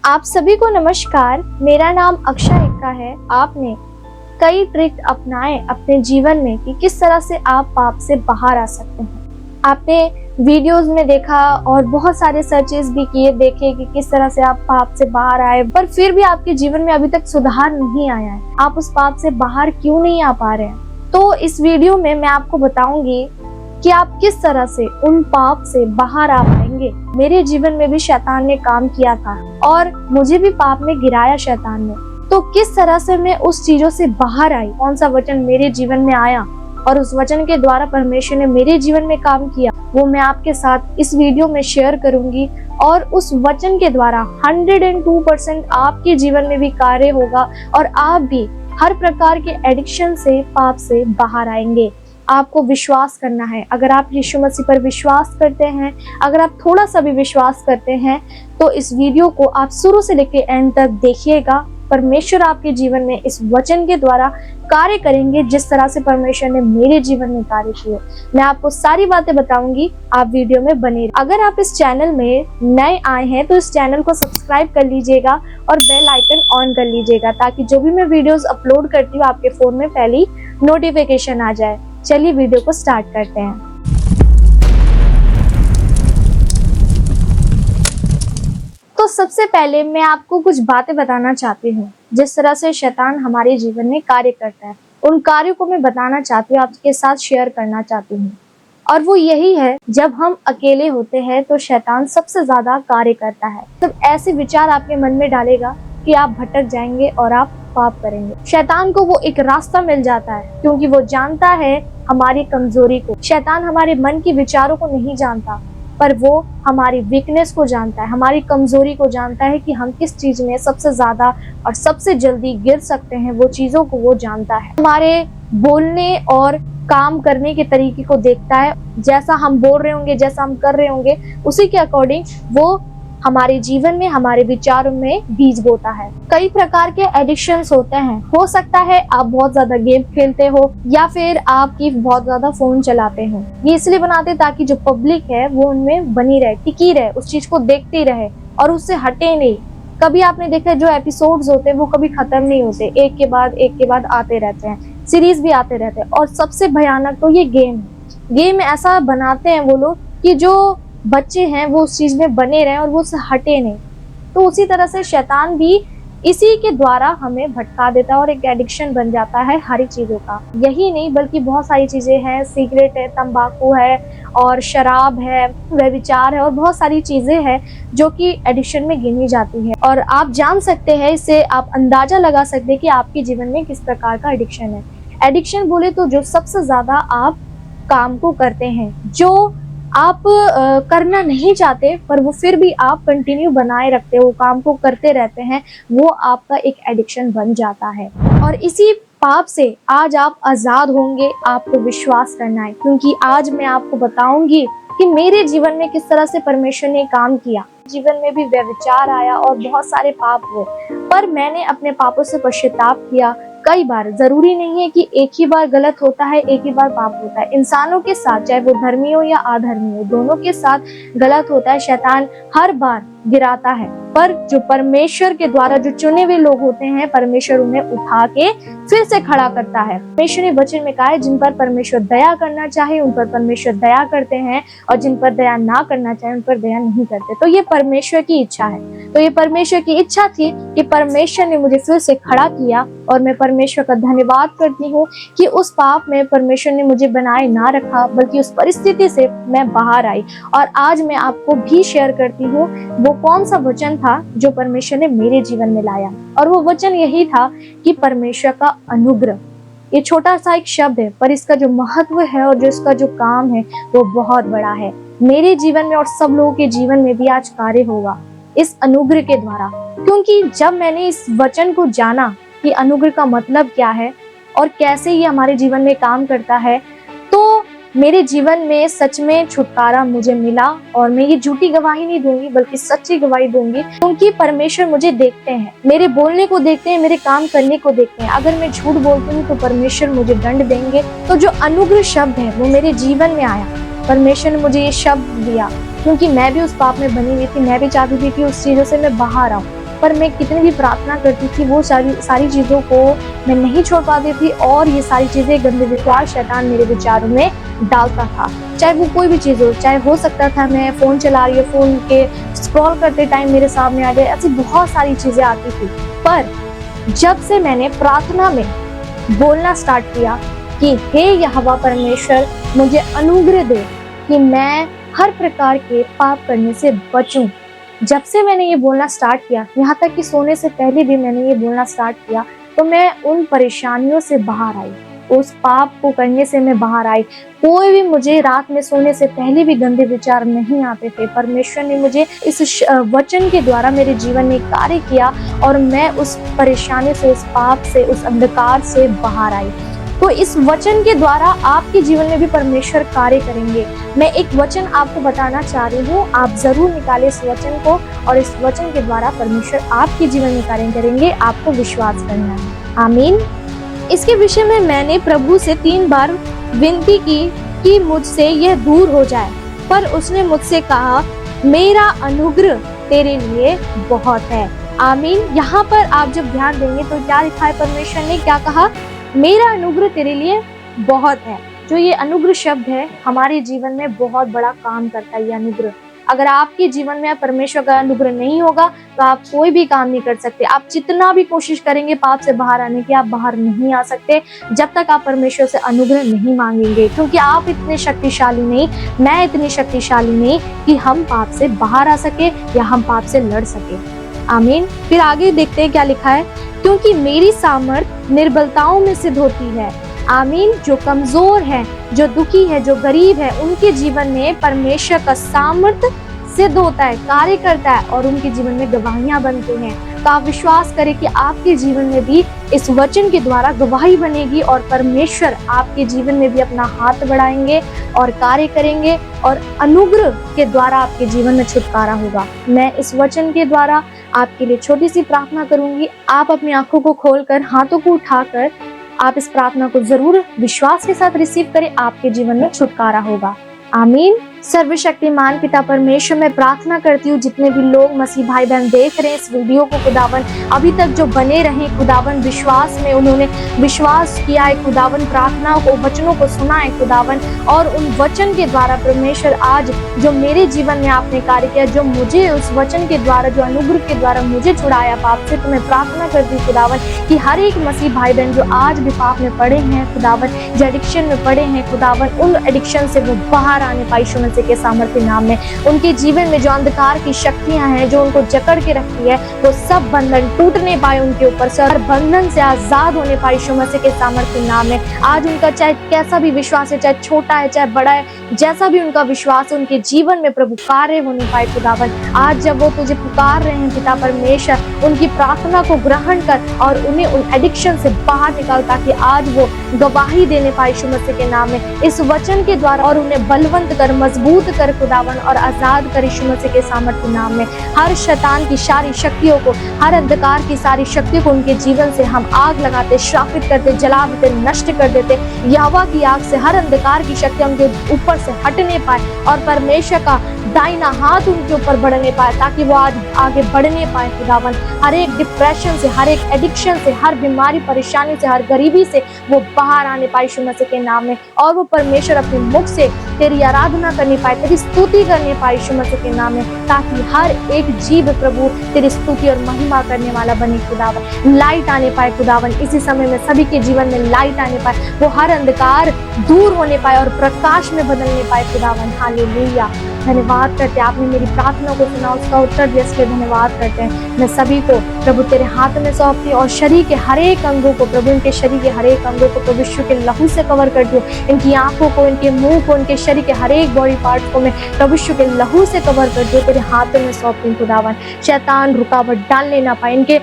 आप सभी को नमस्कार। मेरा नाम अक्षय एक्का है। आपने कई ट्रिक अपनाए अपने जीवन में कि किस तरह से आप पाप से बाहर आ सकते हैं। आपने वीडियोस में देखा और बहुत सारे सर्चेस भी किए, देखे कि किस तरह से आप पाप से बाहर आए, पर फिर भी आपके जीवन में अभी तक सुधार नहीं आया है। आप उस पाप से बाहर क्यों नहीं आ पा रहे हैं? तो इस वीडियो में मैं आपको बताऊंगी कि आप किस तरह से उन पाप से बाहर आ पाएंगे। मेरे जीवन में भी शैतान ने काम किया था और मुझे भी पाप में गिराया शैतान ने। तो किस तरह से मैं उस चीजों से बाहर आई, कौन सा वचन मेरे जीवन में आया और उस वचन के द्वारा परमेश्वर ने मेरे जीवन में काम किया, वो मैं आपके साथ इस वीडियो में शेयर करूंगी। और उस वचन के द्वारा 102% आपके जीवन में भी कार्य होगा और आप भी हर प्रकार के एडिक्शन से, पाप से बाहर आएंगे। आपको विश्वास करना है। अगर आप यीशु मसीह पर विश्वास करते हैं, अगर आप थोड़ा सा भी विश्वास करते हैं, तो इस वीडियो को आप शुरू से लेकर एंड तक देखिएगा। परमेश्वर आपके जीवन में इस वचन के द्वारा कार्य करेंगे जिस तरह से परमेश्वर ने मेरे जीवन में कार्य किए। मैं आपको सारी बातें बताऊंगी, आप वीडियो में बने रहिए। अगर आप इस चैनल में नए आए हैं तो इस चैनल को सब्सक्राइब कर लीजिएगा और बेल आइकन ऑन कर लीजिएगा, ताकि जो भी मैं वीडियोस अपलोड करती हूँ आपके फोन में पहली नोटिफिकेशन आ जाए। चलिए वीडियो को स्टार्ट करते हैं। तो सबसे पहले मैं आपको कुछ बातें बताना चाहती हूँ जिस तरह से शैतान हमारे जीवन में कार्य करता है। उन कार्यों को मैं बताना चाहती हूँ, आपके साथ शेयर करना चाहती हूँ। और वो यही है, जब हम अकेले होते हैं तो शैतान सबसे ज्यादा कार्य करता है। तब ऐसे विचार आपके मन में डालेगा कि आप भटक जाएंगे और आप पाप करेंगे। शैतान को वो एक रास्ता मिल जाता है, क्योंकि वो जानता है हमारी कमजोरी को। शैतान हमारे मन के विचारों को नहीं जानता, पर वो हमारी वीकनेस को जानता है, हमारी कमजोरी को जानता है कि हम किस चीज में सबसे ज्यादा और सबसे जल्दी गिर सकते हैं। वो चीजों को वो जानता है। हमारे बोलने और काम करने के तरीके को देखता है। जैसा हम बोल रहे होंगे, जैसा हम कर रहे होंगे, उसी के अकॉर्डिंग वो हमारे जीवन में, हमारे विचारों में बीज बोता है। कई प्रकार के एडिक्शंस होते हैं। हो सकता है आप बहुत ज्यादा गेम खेलते हो या फिर आपकी बहुत ज्यादा फोन चलाते हो। ये इसलिए बनाते ताकि जो पब्लिक है वो उनमें बनी रहे, टिकी रहे, उस चीज को देखती रहे और उससे हटे नहीं। कभी आपने देखा जो एपिसोड्स होते हैं वो कभी खत्म नहीं होते, एक के बाद आते रहते हैं, सीरीज भी आते रहते हैं। और सबसे भयानक तो ये गेम ऐसा बनाते हैं वो लोग कि जो बच्चे हैं वो उस चीज में बने रहे और वो उससे हटे नहीं। तो उसी तरह से शैतान भी इसी के द्वारा हमें भटका देता है और एक एडिक्शन बन जाता है हर एक चीजों का। यही नहीं बल्कि बहुत सारी चीजें हैं, सिगरेट है, तंबाकू है और शराब है, व्यभिचार है और बहुत सारी चीजें हैं जो कि एडिक्शन में गिनी जाती है। और आप जान सकते हैं, इससे आप अंदाजा लगा सकते हैं कि आपके जीवन में किस प्रकार का एडिक्शन है। एडिक्शन बोले तो जो सबसे ज्यादा आप काम को करते हैं, जो आप करना नहीं चाहते पर वो फिर भी आप कंटिन्यू बनाए रखते हो, काम को करते रहते हैं, वो आपका एक एडिक्शन बन जाता है। और इसी पाप से आज आप आजाद होंगे। आपको विश्वास करना है, क्योंकि आज मैं आपको बताऊंगी कि मेरे जीवन में किस तरह से परमेश्वर ने काम किया। जीवन में भी व्यभिचार आया और बहुत सारे पाप हुए, पर मैंने अपने पापों से पश्चाताप किया। कई बार, जरूरी नहीं है कि एक ही बार गलत होता है, एक ही बार पाप होता है। इंसानों के साथ, चाहे वो धर्मी हो या अधर्मी हो, दोनों के साथ गलत होता है। शैतान हर बार गिराता है, पर जो परमेश्वर के द्वारा जो चुने हुए लोग होते हैं, परमेश्वर उन्हें उठा के फिर से खड़ा करता है। परमेश्वर ने वचन में कहा है, जिन पर परमेश्वर दया करना चाहे उन पर परमेश्वर दया करते हैं और जिन पर दया ना करना चाहे उन पर दया नहीं करते। तो ये परमेश्वर की इच्छा है। तो ये परमेश्वर की इच्छा थी कि परमेश्वर ने मुझे फिर से खड़ा किया और मैं परमेश्वर का धन्यवाद करती हूँ कि उस पाप में परमेश्वर ने मुझे बनाए ना रखा, बल्कि उस परिस्थिति से मैं बाहर आई। और आज मैं आपको भी शेयर करती हूँ वो कौन सा वचन था जो परमेश्वर ने मेरे जीवन में लाया। और वो वचन यही था कि परमेश्वर का अनुग्रह। ये छोटा सा एक शब्द है, पर इसका जो महत्व है और जो इसका जो काम है वो बहुत बड़ा है। मेरे जीवन में और सब लोगों के जीवन में भी आज कार्य होगा इस अनुग्रह के द्वारा। क्योंकि जब मैंने इस वचन को जाना कि अनुग्रह का मतलब क्या है और कैसे ये हमारे जीवन में काम करता है, तो मेरे जीवन में सच में छुटकारा मुझे मिला। और मैं ये झूठी गवाही नहीं दूंगी बल्कि सच्ची गवाही दूंगी, क्योंकि परमेश्वर मुझे देखते हैं, मेरे बोलने को देखते हैं, मेरे काम करने को देखते हैं। अगर मैं झूठ बोलती हूँ तो परमेश्वर मुझे दंड देंगे। तो जो अनुग्रह शब्द है वो मेरे जीवन में आया। परमेश्वर ने मुझे ये शब्द दिया क्योंकि मैं भी उस पाप में बनी हुई थी। मैं भी चाहती थी कि उस चीजों से मैं बाहर आऊं, पर मैं कितनी भी प्रार्थना करती थी वो सारी चीज़ों को मैं नहीं छोड़ पाती थी, और ये सारी चीज़ें गंदे विचार शैतान मेरे विचारों में डालता था। चाहे वो कोई भी चीज़ हो, चाहे हो सकता था मैं फ़ोन चला रही हूँ, फ़ोन के स्क्रॉल करते टाइम मेरे सामने आ जाए, ऐसी बहुत सारी चीज़ें आती थी। पर जब से मैंने प्रार्थना में बोलना स्टार्ट किया कि हे यहोवा परमेश्वर, मुझे अनुग्रह दे कि मैं हर प्रकार के पाप करने से बचूं। जब से मैंने ये बोलना स्टार्ट किया, यहाँ तक कि सोने से पहले भी मैंने ये बोलना स्टार्ट किया, तो मैं उन परेशानियों से बाहर आई, उस पाप को करने से मैं बाहर आई। कोई भी मुझे रात में सोने से पहले भी गंदे विचार नहीं आते थे। परमेश्वर ने मुझे इस वचन के द्वारा मेरे जीवन में कार्य किया, और मैं उस परेशानी से, उस पाप से, उस अंधकार से बाहर आई। तो इस वचन के द्वारा आपके जीवन में भी परमेश्वर कार्य करेंगे। मैं एक वचन आपको बताना चाह रही हूँ, आप जरूर निकालें इस वचन को, और इस वचन के द्वारा परमेश्वर आपके जीवन में कार्य करेंगे। आपको विश्वास करना है। आमीन। इसके विषय में मैंने प्रभु से 3 बार विनती की कि मुझसे यह दूर हो जाए, पर उसने मुझसे कहा, मेरा अनुग्रह तेरे लिए बहुत है। आमीन। यहाँ पर आप जब ध्यान देंगे तो क्या लिखा है, परमेश्वर ने क्या कहा, मेरा अनुग्रह तेरे लिए बहुत है। जो ये अनुग्रह शब्द है हमारे जीवन में बहुत बड़ा काम करता है। ये अनुग्रह, अगर आपके जीवन में परमेश्वर का अनुग्रह नहीं होगा तो आप कोई भी काम नहीं कर सकते। आप जितना भी कोशिश करेंगे पाप से बाहर आने की, आप बाहर नहीं आ सकते जब तक आप परमेश्वर से अनुग्रह नहीं मांगेंगे, क्योंकि आप इतने शक्तिशाली नहीं, मैं इतनी शक्तिशाली नहीं कि हम पाप से बाहर आ सके या हम पाप से लड़ सके। आमीन। फिर आगे देखते हैं क्या लिखा है, क्योंकि मेरी सामर्थ निर्बलताओं में सिद्ध होती है। आमीन। जो कमजोर है, जो दुखी है, जो गरीब है, उनके जीवन में परमेश्वर का सामर्थ सिद्ध होता है, कार्य करता है, और उनके जीवन में गवाहियां बनती हैं। तो आप विश्वास करें कि आपके जीवन में भी इस वचन के द्वारा गवाही बनेगी, और परमेश्वर आपके जीवन में भी अपना हाथ बढ़ाएंगे और कार्य करेंगे, और अनुग्रह के द्वारा आपके जीवन में छुटकारा होगा। मैं इस वचन के द्वारा आपके लिए छोटी सी प्रार्थना करूंगी। आप अपनी आंखों को खोलकर, हाथों को उठाकर आप इस प्रार्थना को जरूर विश्वास के साथ रिसीव करें। आपके जीवन में छुटकारा होगा। आमीन। सर्वशक्तिमान पिता परमेश्वर, मैं प्रार्थना करती हूँ जितने भी लोग मसीह भाई बहन देख रहे हैं इस वीडियो को, खुदावन अभी तक जो बने रहे खुदावन विश्वास में, उन्होंने विश्वास किया है खुदावन, प्रार्थनाओं को, वचनों को सुना है खुदावन, और उन वचन के द्वारा परमेश्वर आज जो मेरे जीवन में आपने कार्य किया, जो मुझे उस वचन के द्वारा, जो अनुग्रह के द्वारा मुझे छुड़ाया पाप से, तो मैं प्रार्थना करती हूँ खुदावन कि हर एक मसीह भाई बहन जो आज भी पाप में पड़े हैं खुदावन, जो एडिक्शन में पड़े हैं खुदावन, उन एडिक्शन से वो बाहर आने पाए यीशु मसीह के सामर्थ्य नाम में। उनके जीवन में जो अंधकार की शक्तियां हैं जो उनको जकड़ के रखती है, वो सब बंधन टूटने पाए उनके ऊपर से, और बंधन से आजाद होने पाए यीशु मसीह के सामर्थ्य नाम में। आज उनका चाहे कैसा भी विश्वास है, चाहे छोटा है चाहे बड़ा है, जैसा भी उनका विश्वास है, उनके जीवन में प्रभु कार्य होने पाए खुदावन। आज जब वो तुझे पुकार रहे हैं पिता परमेश्वर, उनकी प्रार्थना को ग्रहण कर और उन्हें उन एडिक्शन से बाहर निकाल, ताकि आज वो गवाही देने पाए यीशु मसीह के नाम में इस वचन के द्वारा, और उन्हें बलवंत कर, मजबूत कर खुदावन, और आजाद कर यीशु मसीह के सामर्थ्य नाम में। हर शैतान की सारी शक्तियों को, हर अंधकार की सारी शक्तियों को उनके जीवन से हम आग लगाते, श्रापित करते, जला देते, नष्ट कर देते। यहोवा की आग से हर अंधकार की शक्तियां उनके ऊपर से हटने पाए, और परमेश्वर का दाहिना हाथ उनके ऊपर बढ़ने पाए, ताकि वो आज आगे बढ़ने पाए खुदावन। हर एक डिप्रेशन से, हर एक एडिक्शन से, हर बीमारी परेशानी से, हर गरीबी से वो बाहर आने पाए यीशु मसीह के नाम में, और वो परमेश्वर अपने मुख से तेरी आराधना करने पाए, तेरी स्तुति करने पाए यीशु मसीह के नाम में, ताकि हर एक जीव प्रभु तेरी स्तुति और महिमा करने वाला बने खुदावन। लाइट आने पाए खुदावन, इसी समय में सभी के जीवन में लाइट आने पाए, वो हर अंधकार दूर होने पाए और प्रकाश में बदलने पाए खुदावन। हालेलुया। धन्यवाद करते हैं, आपने मेरी प्रार्थना को सुना, उसका उत्तर दिया, इसलिए धन्यवाद करते हैं। मैं सभी को प्रभु तेरे हाथ में सौंपती हूँ, और शरीर के हर एक अंगों को प्रभु, इनके शरीर के हर एक अंगों को प्रभु यीशु के लहू से कवर करती हूँ। इनकी आंखों को, इनके मुंह को, इनके शरीर के हर एक बॉडी पार्ट को मैं प्रभु यीशु के लहू से कवर करती हूँ, तेरे हाथों में सौंपती हूँ खुदावन। शैतान रुकावट डालने ना पाए, इनके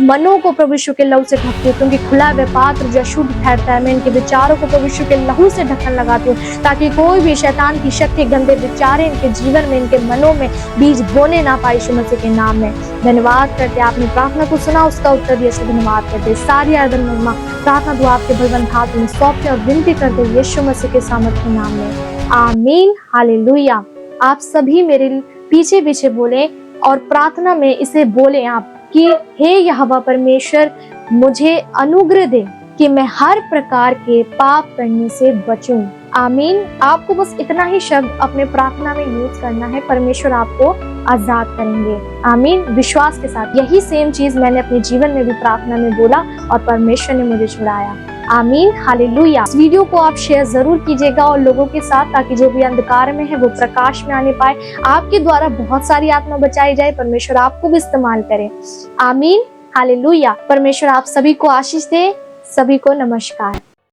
मनों को प्रभु यीशु के लहू से ढकती हूँ, क्योंकि खुला हुआ पात्र जो अशुद्ध ठहरता है, मैं इनके विचारों को प्रभु यीशु के लहू से ढक्कन लगाती हूँ, ताकि कोई भी शैतान की शक्ति, गंदे विचार इनके जीवन में, इनके मनों में बीज बोने ना पाए यीशु मसीह के नाम में। धन्यवाद करते, आपने प्रार्थना को सुना, उसका उत्तर दिया, से धन्यवाद करते। सारी आराधना महिमा प्रार्थना दुआ आपके बलवंत हाथ में सौंपते और विनती करते यीशु मसीह के सामर्थ्य नाम में। आमीन। हालेलुया। आप सभी मेरे पीछे पीछे बोले और प्रार्थना में इसे बोले आप कि हे यहोवा परमेश्वर, मुझे अनुग्रह दे कि मैं हर प्रकार के पाप करने से बचूं। आमीन। आपको बस इतना ही शब्द अपने प्रार्थना में यूज करना है, परमेश्वर आपको आजाद करेंगे। आमीन। विश्वास के साथ यही सेम चीज मैंने अपने जीवन में भी प्रार्थना में बोला और परमेश्वर ने मुझे छुड़ाया। आमीन। हालेलुया। इस वीडियो को आप शेयर जरूर कीजिएगा और लोगों के साथ, ताकि जो भी अंधकार में है वो प्रकाश में आने पाए। आपके द्वारा बहुत सारी आत्मा बचाई जाए, परमेश्वर आपको भी इस्तेमाल करे। आमीन। हालेलुया। परमेश्वर आप सभी को आशीष दे। सभी को नमस्कार।